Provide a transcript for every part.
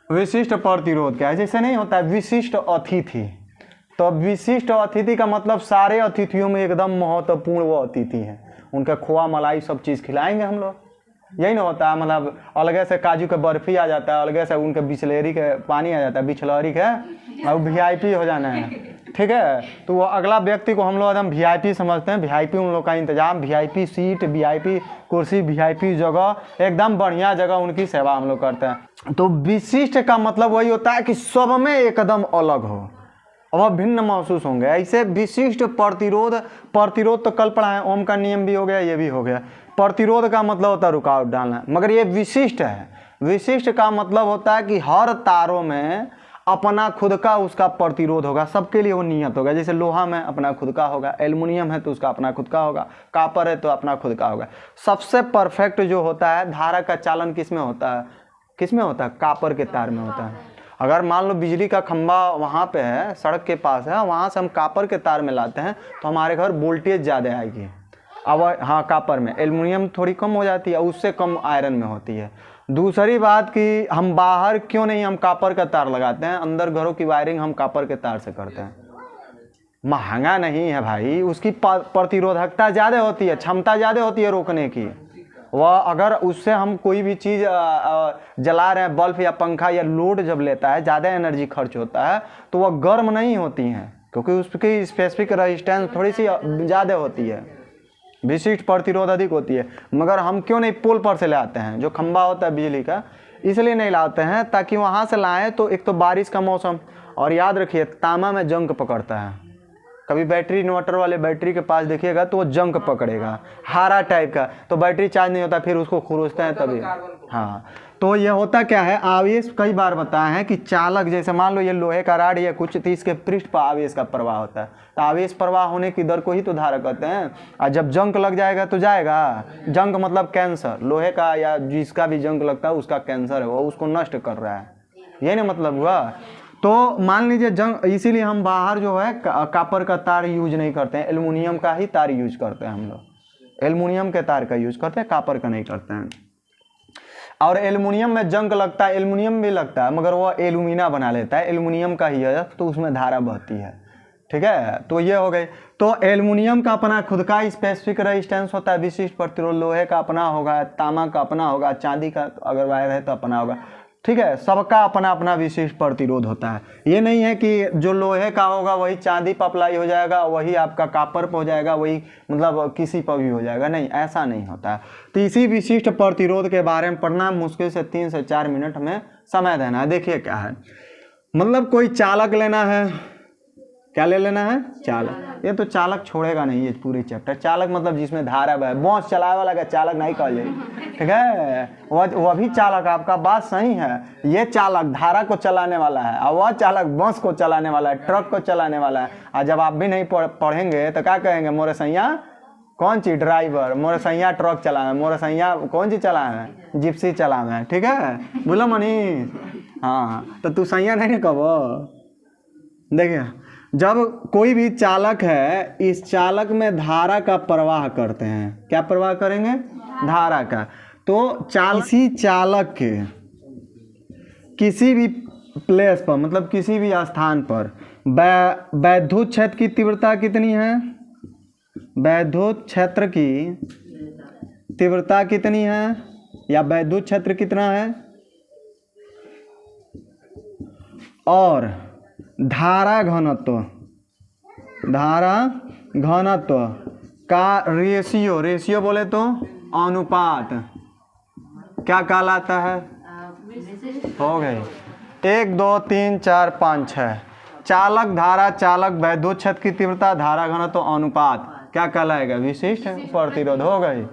विशिष्ट प्रतिरोध क्या है? जैसे नहीं होता है विशिष्ट अतिथि, तो विशिष्ट अतिथि का मतलब सारे अतिथियों में एकदम महत्वपूर्ण वो अतिथि हैं, उनका खोआ मलाई सब चीज़ खिलाएंगे हम लोग, यही ना होता है। मतलब अलग से काजू के बर्फी आ जाता है, अलग से उनके बिचलेरी के पानी आ जाता है, बिचलरी के, और VIP हो जाना है, ठीक है। तो वो अगला व्यक्ति को हम लोग एकदम VIP समझते हैं, VIP उन लोग का इंतजाम, VIP सीट, VIP कुर्सी, VIP जगह, एकदम बढ़िया जगह उनकी सेवा हम लोग करते हैं। तो विशिष्ट का मतलब वही होता है कि सब में एकदम अलग हो और भिन्न महसूस होंगे, ऐसे विशिष्ट प्रतिरोध। प्रतिरोध तो कल पढ़ा है, ओम का नियम भी हो गया, ये भी हो गया। प्रतिरोध का मतलब होता है रुकावट डालना, मगर ये विशिष्ट है। विशिष्ट का मतलब होता है कि हर तारों में अपना खुद का उसका प्रतिरोध होगा, सबके लिए वो नियत होगा। जैसे लोहा में अपना खुद का होगा, एल्युमिनियम है तो उसका अपना खुद का होगा, कापर है तो अपना खुद का होगा। सबसे परफेक्ट जो होता है धारा का चालन किस में होता है? किस में होता है? कापर के तार में होता है। अगर मान लो बिजली का खंभा वहाँ पे है, सड़क के पास है, वहाँ से हम कापर के तार में लाते हैं तो हमारे घर वोल्टेज ज़्यादा आएगी। अब हाँ, कापर में, एल्युमिनियम थोड़ी कम हो जाती है, उससे कम आयरन में होती है। दूसरी बात कि हम बाहर क्यों नहीं हम कापर का तार लगाते हैं, अंदर घरों की वायरिंग हम कापर के तार से करते हैं। महंगा नहीं है भाई, उसकी प्रतिरोधकता ज़्यादा होती है, क्षमता ज़्यादा होती है रोकने की। वह अगर उससे हम कोई भी चीज़ जला रहे हैं, बल्ब या पंखा या लोड जब लेता है, ज़्यादा एनर्जी खर्च होता है तो वह गर्म नहीं होती हैं, क्योंकि उसकी स्पेसिफिक रेजिस्टेंस थोड़ी सी ज़्यादा होती है, विशिष्ट प्रतिरोध अधिक होती है। मगर हम क्यों नहीं पोल पर से ले आते हैं, जो खंभा होता है बिजली का, इसलिए नहीं लाते हैं ताकि वहाँ से लाएँ तो एक तो बारिश का मौसम, और याद रखिए तांबा में जंग पकड़ता है। कभी बैटरी इन्वर्टर वाले बैटरी के पास देखिएगा तो वो जंग पकड़ेगा, हारा टाइप का, तो बैटरी चार्ज नहीं होता, फिर उसको खुरोचते हैं तभी। हाँ, तो ये होता क्या है, आवेश कई बार बताया है कि चालक, जैसे मान लो ये लोहे का राड या कुछ, तो इसके पृष्ठ पर आवेश का प्रवाह होता है, तो आवेश प्रवाह होने की दर को ही तो धारा कहते हैं। और जब जंग लग जाएगा तो जाएगा, जंग मतलब कैंसर, लोहे का या जिसका भी जंग लगता है उसका कैंसर है, वो उसको नष्ट कर रहा है, यही ना मतलब हुआ। तो मान लीजिए जंग, इसीलिए हम बाहर जो है कापर का तार यूज नहीं करते हैं, एल्युमिनियम का ही तार यूज करते हैं हम लोग, एल्युमिनियम के तार का यूज करते हैं, कापर का नहीं करते हैं। और एल्युमिनियम में जंग लगता है, एल्युमिनियम भी लगता है, मगर वो एल्यूमिना बना लेता है, एल्युमिनियम का ही है, तो उसमें धारा बहती है, ठीक है। तो ये हो गई। तो एल्युमिनियम का अपना खुद का स्पेसिफिक रेजिस्टेंस होता है, विशिष्ट प्रतिरोध, लोहे का अपना होगा, तांबा का अपना होगा, चांदी का अगर वायर है तो अपना होगा, ठीक है। सबका अपना अपना विशिष्ट प्रतिरोध होता है। ये नहीं है कि जो लोहे का होगा वही चांदी पर अप्लाई हो जाएगा, वही आपका कापर पर हो जाएगा, वही मतलब किसी पर भी हो जाएगा, नहीं, ऐसा नहीं होता है। तो इसी विशिष्ट प्रतिरोध के बारे में पढ़ना, मुश्किल से 3 से 4 मिनट में समय देना है। देखिए क्या है, मतलब कोई चालक लेना है, क्या ले लेना है? चालक। ये तो चालक छोड़ेगा नहीं ये पूरी चैप्टर। चालक मतलब जिसमें धारा बहे, बॉस चलाए वाला का चालक नहीं कहा जाए, ठीक है। वह भी चालक, आपका बात सही है। ये चालक धारा को चलाने वाला है और वह चालक बस को चलाने वाला है, ट्रक को चलाने वाला है। और जब आप भी नहीं पढ़ेंगे तो क्या कहेंगे, मोरे सैया कौन चीज ड्राइवर, मोरे सैया ट्रक चलाना, मोरे सैया कौन चीज चलाना है, जिप्सी चलाना है, ठीक है। बोलो मनीष, हाँ, तो तू सैया नहीं कहो। देखिए, जब कोई भी चालक है, इस चालक में धारा का प्रवाह करते हैं, क्या प्रवाह करेंगे? धारा का। तो किसी चालक के किसी भी प्लेस पर, मतलब किसी भी स्थान पर वैद्युत क्षेत्र की तीव्रता कितनी है? वैद्युत क्षेत्र की तीव्रता कितनी है, या वैद्युत क्षेत्र कितना है, और धारा घनत्व, धारा घनत्व का रेशियो बोले तो अनुपात क्या कहलाता है? हो गई 1 2 3 4 5 6। चालक, धारा, चालक, वैद्युत क्षेत्र की तीव्रता, धारा घनत्व, अनुपात क्या कहलाएगा? विशिष्ट प्रतिरोध। हो गई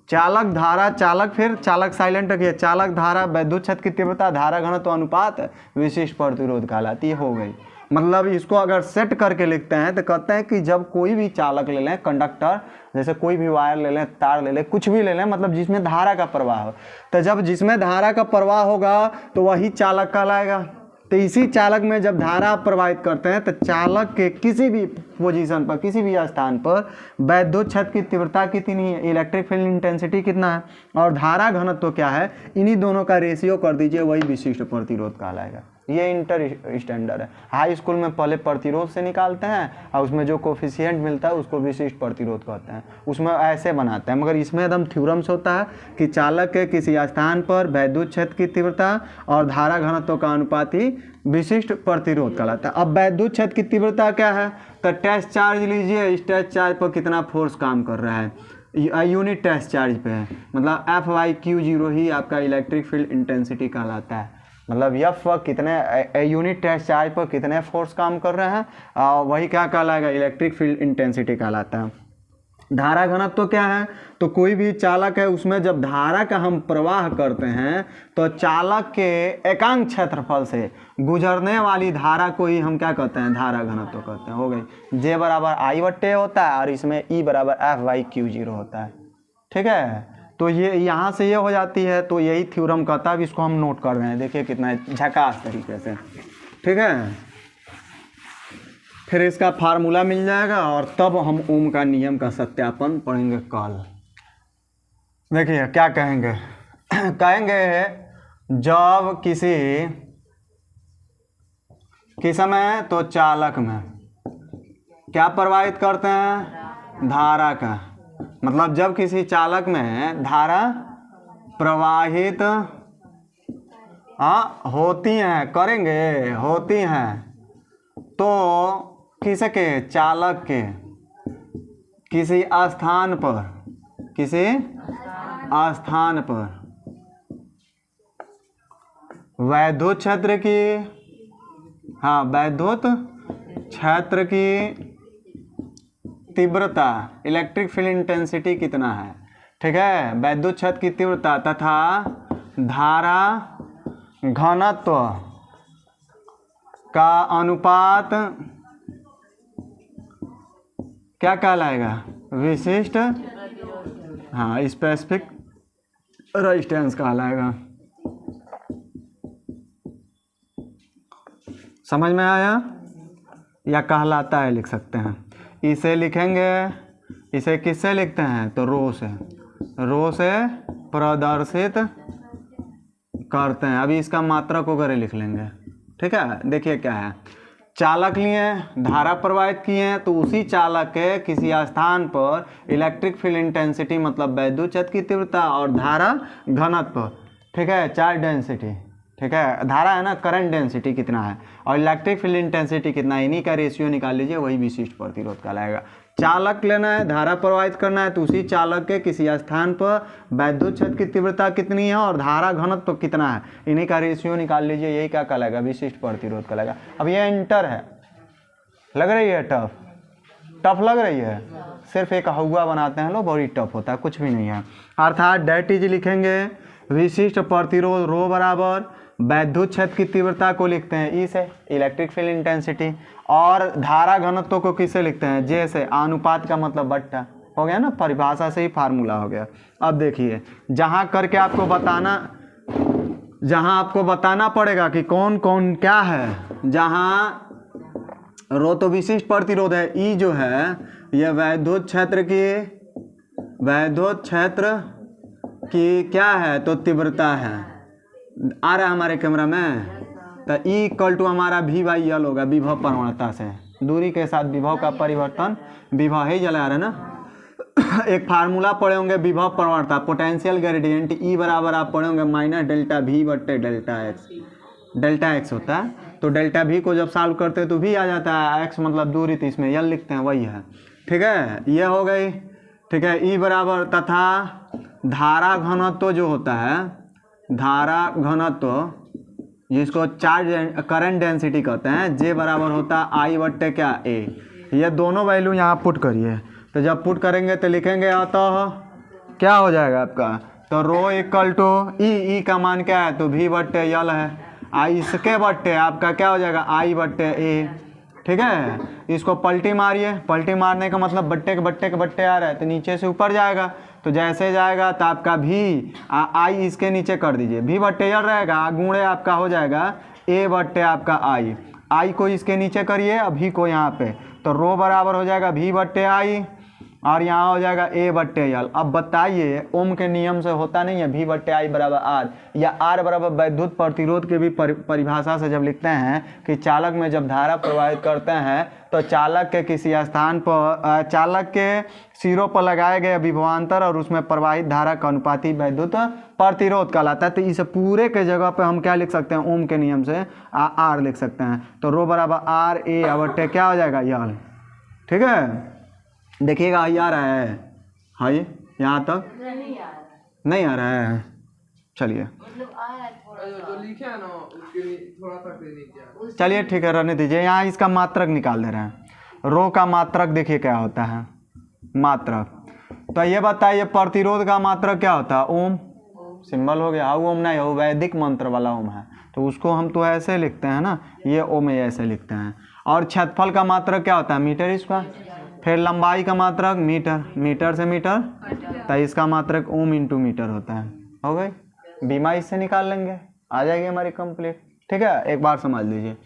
चालक, धारा, चालक, फिर चालक साइलेंट रखिए, चालक, धारा, वैद्युत क्षेत्र की तीव्रता, धारा घनत्व, अनुपात विशिष्ट प्रतिरोध कहलाती है। हो गई। मतलब इसको अगर सेट करके लिखते हैं तो कहते हैं कि जब कोई भी चालक ले लें, कंडक्टर, जैसे कोई भी वायर ले लें, तार ले लें, कुछ भी ले लें, मतलब जिसमें धारा का प्रवाह हो, तो जब जिसमें धारा का प्रवाह होगा तो वही चालक कहलाएगा। तो इसी चालक में जब धारा आप प्रवाहित करते हैं तो चालक के किसी भी पोजीशन पर, किसी भी स्थान पर वैद्युत क्षेत्र की तीव्रता कितनी है, इलेक्ट्रिक फील्ड इंटेंसिटी कितना है और धारा घनत्व क्या है, इन्हीं दोनों का रेशियो कर दीजिए, वही विशिष्ट प्रतिरोध कहलाएगा। ये इंटर स्टैंडर्ड है। हाई स्कूल में पहले प्रतिरोध से निकालते हैं और उसमें जो कोफिशिएंट मिलता है उसको विशिष्ट प्रतिरोध कहते हैं, उसमें ऐसे बनाते हैं। मगर इसमें एकदम थ्योरम से होता है कि चालक के किसी स्थान पर वैद्युत क्षेत्र की तीव्रता और धारा घनत्व का अनुपात ही विशिष्ट प्रतिरोध कहलाता है। अब वैद्युत क्षेत्र की तीव्रता क्या है, तो टेस्ट चार्ज लीजिए, इस टेस्ट चार्ज पर कितना फोर्स काम कर रहा है, यूनिट टेस्ट चार्ज पे है, मतलब FyQ0 ही आपका इलेक्ट्रिक फील्ड इंटेंसिटी कहलाता है। मतलब F कितने यूनिट टेस्ट चार्ज पर कितने फोर्स काम कर रहे हैं, वही क्या कहलाएगा, इलेक्ट्रिक फील्ड इंटेंसिटी कहलाता है। धारा घनत्व क्या है, तो कोई भी चालक है उसमें जब धारा का हम प्रवाह करते हैं तो चालक के एकांक क्षेत्रफल से गुजरने वाली धारा को ही हम क्या कहते हैं, धारा घनत्व कहते हैं। हो गई, J बराबर I/T होता है और इसमें E बराबर F/Q0 होता है। ठीक है, तो ये यहाँ से ये हो जाती है, तो यही थ्योरम कहता है। अब इसको हम नोट कर रहे हैं, देखिए कितना झकास तरीके से। ठीक है, फिर इसका फार्मूला मिल जाएगा और तब हम ओम का नियम का सत्यापन पढ़ेंगे कल। देखिए क्या कहेंगे कहेंगे जब किस समय, तो चालक में क्या प्रवाहित करते हैं, धारा का, मतलब जब किसी चालक में धारा प्रवाहित होती हैं, करेंगे होती हैं, तो किसके, चालक के किसी स्थान पर वैद्युत क्षेत्र की, वैद्युत क्षेत्र की तीव्रता, इलेक्ट्रिक फील्ड इंटेंसिटी कितना है। ठीक है, वैद्युत क्षेत्र की तीव्रता तथा धारा घनत्व का अनुपात क्या कहलाएगा, विशिष्ट स्पेसिफिक रेजिस्टेंस कहलाएगा। समझ में आया, या कहलाता है लिख सकते हैं। इसे लिखेंगे, इसे किससे लिखते हैं, तो रो से प्रदर्शित करते हैं। अभी इसका मात्रक वगैरह लिख लेंगे। ठीक है, देखिए क्या है, चालक लिए धारा प्रवाहित किए हैं, तो उसी चालक के किसी स्थान पर इलेक्ट्रिक फील्ड इंटेंसिटी मतलब वैद्युत क्षेत्र की तीव्रता और धारा घनत्व, ठीक है, चार्ज डेंसिटी, ठीक है, धारा है ना, करंट डेंसिटी कितना है और इलेक्ट्रिक फील्ड इंटेंसिटी कितना है, इन्हीं का रेशियो निकाल लीजिए, वही विशिष्ट प्रतिरोध कहलाएगा। चालक लेना है, धारा प्रवाहित करना है, तो उसी चालक के किसी स्थान पर वैद्युत क्षेत्र की तीव्रता कितनी है और धारा घनत्व कितना है, इन्हीं का रेशियो निकाल लीजिए, यही क्या कहलाएगा, विशिष्ट प्रतिरोध कहलाएगा। अब ये इंटर है, लग रही है टफ लग रही है, सिर्फ एक हुआ बनाते हैं लोग, बड़ी टफ होता है, कुछ भी नहीं है। अर्थात डेट इज लिखेंगे, विशिष्ट प्रतिरोध रो बराबर वैद्युत क्षेत्र की तीव्रता को लिखते हैं ई से, इलेक्ट्रिक फील्ड इंटेंसिटी, और धारा घनत्व को किससे लिखते हैं, जे से, अनुपात का मतलब बट्टा, हो गया ना, परिभाषा से ही फार्मूला हो गया। अब देखिए जहाँ करके आपको बताना पड़ेगा कि कौन कौन क्या है, जहाँ रो तो विशिष्ट प्रतिरोध है, ई जो है यह वैद्युत क्षेत्र की क्या है, तो तीव्रता है। आ रहा है हमारे कैमरा में, तो ई इक्वल टू हमारा V/L होगा, विभव प्रवणता से, दूरी के साथ विभव का परिवर्तन, विभव ही जला रहा है ना। एक फार्मूला पढ़े होंगे विभव प्रवणता, पोटेंशियल ग्रेडियंट, ई बराबर आप पढ़े होंगे -ΔV/ΔX, डेल्टा एक्स होता है, तो डेल्टा V को जब सॉल्व करते हैं तो V आ जाता है, x मतलब दूरी, तो इसमें L लिखते हैं, वही है। ठीक है, ये हो गई। ठीक है, ई बराबर, तथा धारा घनत्व जो होता है, धारा घनत्व जिसको चार्ज करंट डेंसिटी कहते हैं, जे बराबर होता है I/क्या A। ये दोनों वैल्यू यहाँ पुट करिए, तो जब पुट करेंगे तो लिखेंगे अतः क्या हो जाएगा आपका, तो रो इक्वल टू ई का मान क्या है, तो V/L है, इसके बट्टे आपका क्या हो जाएगा I/A। ठीक है, इसको पलटी मारिए, पलटी मारने का मतलब बट्टे के बट्टे आ रहा है, तो नीचे से ऊपर जाएगा, तो जैसे जाएगा तो आपका I इसके नीचे कर दीजिए, V/L रहेगा, गुणे आपका हो जाएगा ए बट्टे आपका आई को इसके नीचे करिए, अभी को यहाँ पे, तो रो बराबर हो जाएगा भी बट्टे आई और यहाँ हो जाएगा ए बट्टे एल। अब बताइए ओम के नियम से होता नहीं है भी बट्टे आई बराबर आर, या आर बराबर वैद्युत प्रतिरोध के भी परिभाषा से जब लिखते हैं कि चालक में जब धारा प्रवाहित करते हैं तो चालक के किसी स्थान पर चालक के सिरों पर लगाए गए विभवांतर और उसमें प्रवाहित धारा का अनुपाती वैद्युत प्रतिरोध कहलाता है। तो इस पूरे के जगह पे हम क्या लिख सकते हैं, ओम के नियम से आर लिख सकते हैं। तो रो बराबर आर ए बट्टे क्या हो जाएगा यल। ठीक है, देखिएगा ये आ रहा है, हाँ ये यहाँ तक नहीं आ रहा है। चलिए चलिए ठीक है, रहने दीजिए। यहाँ इसका मात्रक निकाल दे रहे हैं। रो का मात्रक देखिए क्या होता है, मात्रक। तो ये बताइए प्रतिरोध का मात्रक क्या होता है, ओम। सिंबल हो गया, ओम नहीं हो, वैदिक मंत्र वाला ओम है, तो उसको हम तो ऐसे लिखते हैं ना, ये ओम ऐसे लिखते हैं। और क्षेत्रफल का मात्रक क्या होता है, मीटर स्क्वायर। फिर लंबाई का मात्रक मीटर, मीटर से मीटर, तो इसका मात्रक ओम इंटू मीटर होता है। हो गई, बीमा इससे निकाल लेंगे, आ जाएगी हमारी कंप्लीट। ठीक है, एक बार समझ लीजिए,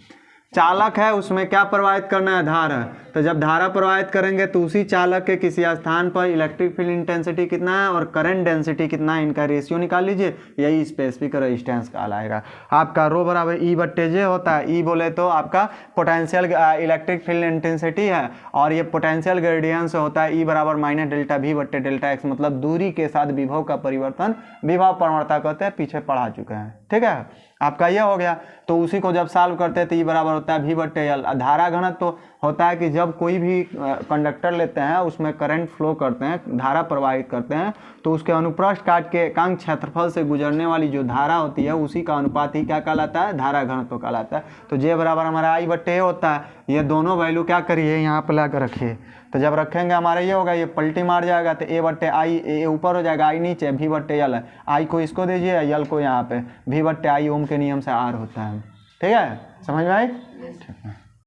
चालक है उसमें क्या प्रवाहित करना है, धारा। तो जब धारा प्रवाहित करेंगे तो उसी चालक के किसी स्थान पर इलेक्ट्रिक फील्ड इंटेंसिटी कितना है और करंट डेंसिटी कितना है, इनका रेशियो निकाल लीजिए, यही स्पेसिफिक रेजिस्टेंस कहलाएगा। आपका रो बराबर ई बट्टे जे होता है। ई बोले तो आपका पोटेंशियल इलेक्ट्रिक फील्ड इंटेंसिटी है, और ये पोटेंशियल ग्रेडियंस होता है ई बराबर माइनस डेल्टा भी बट्टे डेल्टा एक्स, मतलब दूरी के साथ विभव का परिवर्तन विभव प्रवणता कहते हैं, पीछे पढ़ा चुके हैं। ठीक है, आपका ये हो गया। तो उसी को जब सॉल्व करते हैं तो ई बराबर होता है भी बट्टे एल। धारा घनत्व तो होता है कि जब कोई भी कंडक्टर लेते हैं उसमें करंट फ्लो करते हैं, धारा प्रवाहित करते हैं, तो उसके अनुप्रस्थ काट के एकांक क्षेत्रफल से गुजरने वाली जो धारा होती है उसी का अनुपात ही क्या कहलाता है, धारा घनत्व कहलाता है। तो जे बराबर हमारा आई बट्टे ए होता है। ये दोनों वैल्यू क्या करिए यहाँ पर ला कर रखिए, तो जब रखेंगे हमारा ये होगा, ये पलटी मार जाएगा, तो ए बट्टे आई, ए ऊपर हो जाएगा, आई नीचे, भी बट्टे यल है। आई को इसको दीजिए, यल को यहाँ पे, भी बट्टे आई ओम के नियम से आर होता है। ठीक है, समझ में आई? ठीक है।